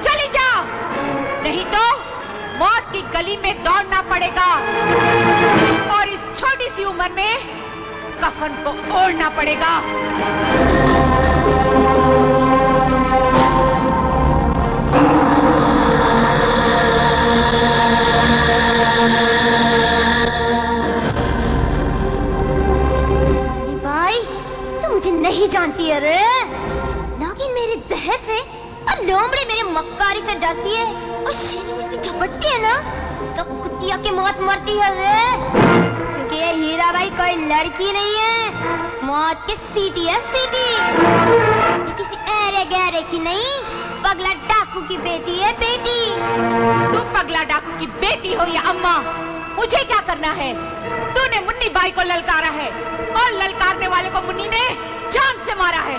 चली जा, नहीं तो मौत की गली में दौड़ना पड़ेगा और इस छोटी सी उम्र में कफन को ओढ़ना पड़ेगा। भाई तू मुझे नहीं जानती है रे। नागिन मेरे जहर से और लोमड़ी मेरे मक्कारी से डरती है और शेरनी में भी झपटती है ना तो कुतिया की मौत मरती है रे। क्योंकि ये हीरा भाई कोई लड़की नहीं है, मौत की सीटी है सीटी। ये किसी ऐरे गहरे की नहीं, पगला डाकू की बेटी है बेटी। तुम पगला डाकू की बेटी हो या अम्मा, मुझे क्या करना है? तूने मुन्नी बाई को ललकारा है और ललकारने वाले को मुन्नी ने जान से मारा है।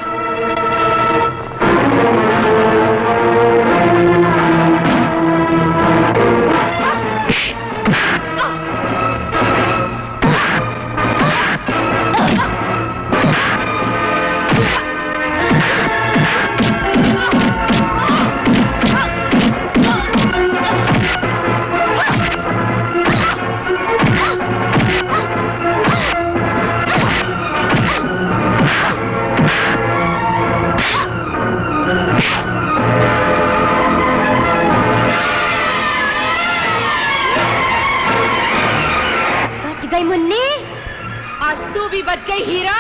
मुन्नी, आज तू भी बच गई हीरा।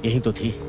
यही तो थी।